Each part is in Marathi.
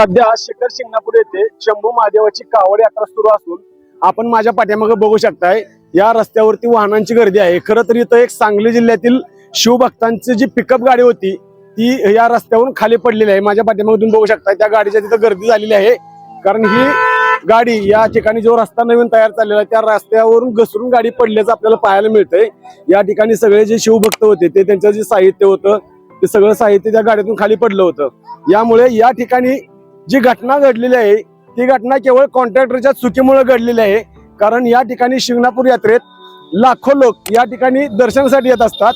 सध्या शिखर शिंगणापूर येथे शंभू महादेवाची कावड यात्रा सुरू असून आपण माझ्या पाठीमागे बघू शकताय या रस्त्यावरती वाहनांची गर्दी आहे। खरं तर इथं एक सांगली जिल्ह्यातील शिवभक्तांची जी पिकअप गाडी होती ती या रस्त्यावरून खाली पडलेली आहे। माझ्या पाठीमागे तुम्ही बघू शकताय त्या गाडीच्या तिथं गर्दी झालेली आहे, कारण ही गाडी या ठिकाणी जो रस्ता नवीन तयार झालेला आहे त्या रस्त्यावरून घसरून गाडी पडल्याचं आपल्याला पाहायला मिळतंय। या ठिकाणी सगळे जे शिवभक्त होते ते त्यांचं जे साहित्य होतं ते सगळं साहित्य त्या गाडीतून खाली पडलं होतं। यामुळे या ठिकाणी जी घटना घडलेली आहे ती घटना केवळ कॉन्ट्रॅक्टरच्या चुकीमुळे घडलेली आहे, कारण या ठिकाणी शिंगणापूर यात्रेत लाखो लोक या ठिकाणी दर्शनासाठी येत असतात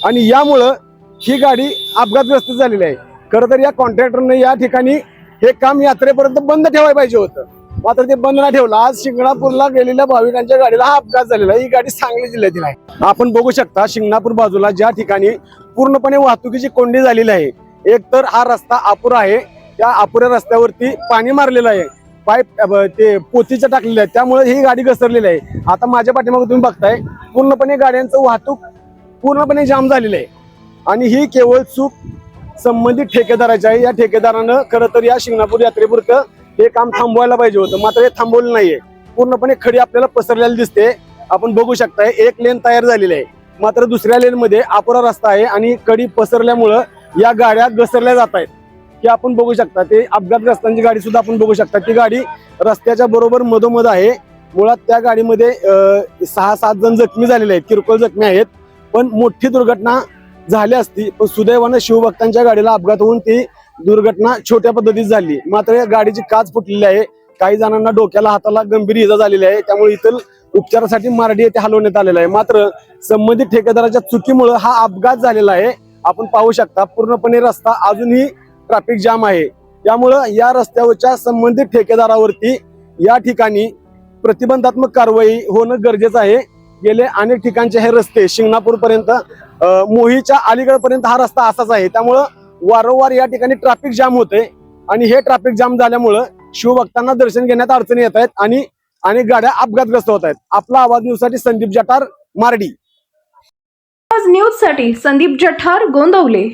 आणि यामुळं ही गाडी अपघातग्रस्त झालेली आहे। खरं तर या कॉन्ट्रॅक्टरने या ठिकाणी हे काम यात्रेपर्यंत बंद ठेवायला पाहिजे होतं, मात्र ते बंद नाही ठेवलं। आज शिंगणापूरला गेलेल्या भाविकांच्या गाडीला हा अपघात झालेला आहे। ही गाडी सांगली जिल्ह्यातील आहे। आपण बघू शकता शिंगणापूर बाजूला ज्या ठिकाणी पूर्णपणे वाहतुकीची कोंडी झालेली आहे। एक तर हा रस्ता अपुरा आहे, त्या अपुऱ्या रस्त्यावरती पाणी मारलेलं आहे, पाईप ते पोतीच्या टाकलेलं आहे, त्यामुळे ही गाडी घसरलेली आहे। आता माझ्या पाठीमागे तुम्ही बघताय पूर्णपणे गाड्यांचं वाहतूक पूर्णपणे जाम झालेलं आहे आणि ही केवळ चूक संबंधित ठेकेदाराची आहे। या ठेकेदारानं खरं तर या शिंगणापूर यात्रेपुरतं हे काम थांबवायला पाहिजे होतं, मात्र हे थांबवलं नाहीये। पूर्णपणे खडी आपल्याला पसरलेली दिसते। आपण बघू शकताय एक लेन तयार झालेली आहे, मात्र दुसऱ्या लेन मध्ये अपुरा रस्ता आहे आणि कडी पसरल्यामुळं या गाड्या घसरल्या जात आहेत। की आपण बघू शकता ते अपघातग्रस्तांची गाडी सुद्धा आपण बघू शकता, ती गाडी रस्त्याच्या बरोबर मधोमध आहे। मुळात त्या गाडीमध्ये 6-7 जण जखमी झालेले आहेत, किरकोळ जखमी आहेत, पण मोठी दुर्घटना झाली असती पण सुदैवानं शिवभक्तांच्या गाडीला अपघात होऊन ती दुर्घटना छोट्या पद्धतीत झाली। मात्र या गाडीची काच फुटलेली आहे, काही जणांना डोक्याला हाताला गंभीर इजा झालेली आहे, त्यामुळे इथं उपचारासाठी मार्डी येथे हलवण्यात आलेला आहे। मात्र संबंधित ठेकेदाराच्या चुकीमुळे हा अपघात झालेला आहे। आपण पाहू शकता पूर्णपणे रस्ता अजूनही ट्रॅफिक जाम आहे, त्यामुळं या रस्त्यावरच्या संबंधित ठेकेदारावरती या ठिकाणी प्रतिबंधात्मक कारवाई होणं गरजेचं आहे। गेले अनेक ठिकाणचे हे रस्ते शिंगणापूर पर्यंत मोहीच्या अलीगड पर्यंत हा रस्ता असाच आहे, त्यामुळं वारंवार या ठिकाणी ट्रॅफिक जाम होते आणि हे ट्रॅफिक जाम झाल्यामुळं शिवभक्तांना दर्शन घेण्यात अडचणी येत आहेत आणि अनेक गाड्या अपघातग्रस्त होत आहेत। आपला आवाज न्यूजसाठी संदीप जठार, मार्डी। न्यूज साठी संदीप जठार, गोंदवले।